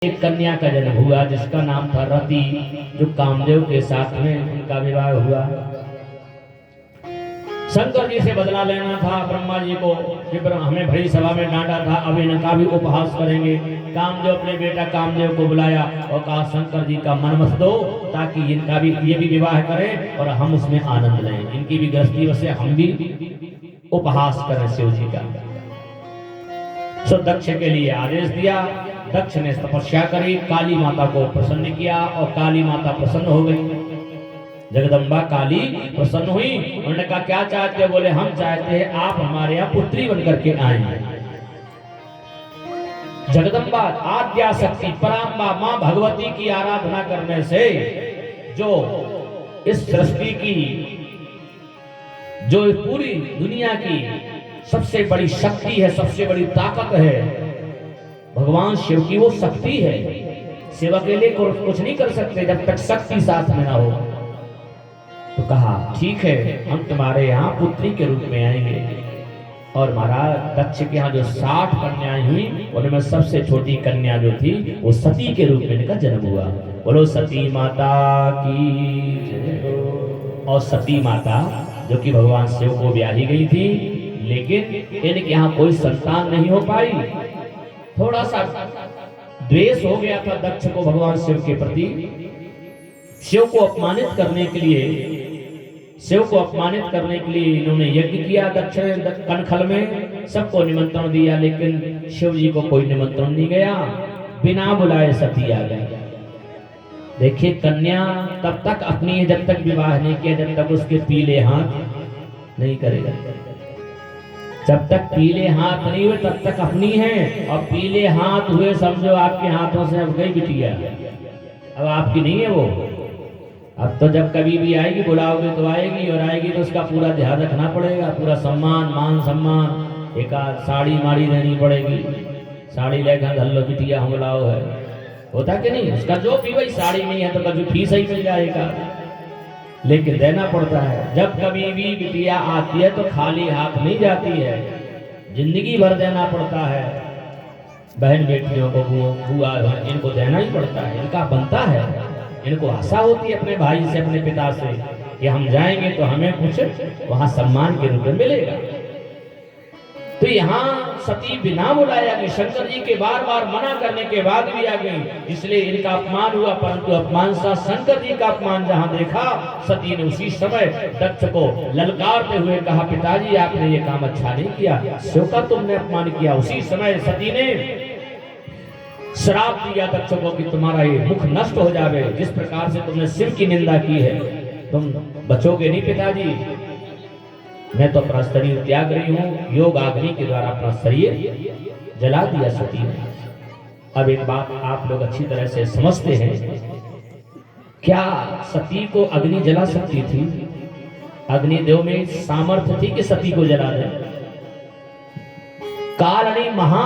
एक कन्या का जन्म हुआ जिसका नाम था रति, जो कामदेव के साथ में उनका विवाह हुआ। शंकर जी से बदला लेना था ब्रह्मा जी को, कि हमें भरी सभा में डांटा था, अब इनका भी उपहास करेंगे। कामदेव अपने बेटा कामदेव को बुलाया और कहा शंकर जी का मन मत दो, ताकि इनका भी ये भी विवाह करें और हम उसमें आनंद लें, इनकी भी गृहस्थी से हम भी उपहास करें शिव जी का। सो दक्ष के लिए आदेश दिया। दक्ष ने तपस्या करी, काली माता को प्रसन्न किया और काली माता प्रसन्न हो गई। जगदम्बा काली प्रसन्न हुई। उन्होंने कहा क्या चाहते हो? बोले हम चाहते हैं आप हमारे यहाँ पुत्री बनकर के आए। जगदम्बा आद्या शक्ति पराम्बा मां भगवती की आराधना करने से जो इस सृष्टि की, जो पूरी दुनिया की सबसे बड़ी शक्ति है, सबसे बड़ी ताकत है, भगवान शिव की वो शक्ति है। सेवा के लिए कुछ नहीं कर सकते जब तक शक्ति साथ में ना हो। तो कहा ठीक है, हम तुम्हारे यहाँ पुत्री के रूप में आएंगे। और महाराज दक्ष के यहाँ जो 60 कन्याएं हुई, उनमें सबसे छोटी कन्या जो थी वो सती के रूप में इनका जन्म हुआ। बोलो सती माता की। और सती माता जो कि भगवान शिव को ब्याही गई थी, लेकिन इनके यहाँ कोई संतान नहीं हो पाई। थोड़ा सा द्वेष हो गया था दक्ष को भगवान शिव के प्रति। शिव को अपमानित करने के लिए इन्होंने यज्ञ किया। दक्ष ने कनखल में सबको निमंत्रण दिया, लेकिन शिव जी को कोई निमंत्रण नहीं गया। बिना बुलाए सती आ गई। देखिए कन्या तब तक अपनी है जब तक विवाह नहीं किया, जब तक उसके पीले हाथ नहीं करेगा। जब तक पीले हाथ नहीं हुए तब तक अपनी है, और पीले हाथ हुए समझो आपके हाथों से अब गई बिटिया, अब आपकी नहीं है वो। अब तो जब कभी भी आएगी बुलाओगे तो आएगी, और आएगी तो उसका पूरा ध्यान रखना पड़ेगा, पूरा सम्मान मान सम्मान, एक आध साड़ी माड़ी देनी पड़ेगी। साड़ी लेकर धल्लो बिटिया हम लाओ है, होता कि नहीं? उसका जो भी वही साड़ी नहीं है तो कभी फीस ही मिल जाएगा, लेकिन देना पड़ता है। जब कभी भी बिटिया आती है तो खाली हाथ नहीं जाती है, जिंदगी भर देना पड़ता है। बहन बेटियों को बुआ इनको देना ही पड़ता है, इनका बनता है। इनको आशा होती है अपने भाई से, अपने पिता से, कि हम जाएंगे तो हमें कुछ वहां सम्मान के रूप में मिलेगा। तो यहाँ सती बिना बुलाया गई, शंकर जी के बार बार मना करने के बाद भी आ गई, इसलिए इनका अपमान हुआ। परंतु अपमान सा शंकर जी का अपमान जहाँ देखा, सती ने उसी समय दक्ष को ललकारते हुए कहा पिताजी आपने ये काम अच्छा नहीं किया, शिव का तुमने अपमान किया। उसी समय सती ने श्राप दिया दक्ष को कि तुम्हारा ये मुख नष्ट हो जावे, जिस प्रकार से तुमने शिव की निंदा की है तुम बचोगे नहीं पिताजी। मैं तो अपना शरीर त्याग रही हूँ। योग अग्नि के द्वारा अपना शरीर जला दिया सती ने। अब एक बात आप लोग अच्छी तरह से समझते हैं, क्या सती को अग्नि जला सकती थी? अग्निदेव में सामर्थ्य थी कि सती को जला दे? काल महा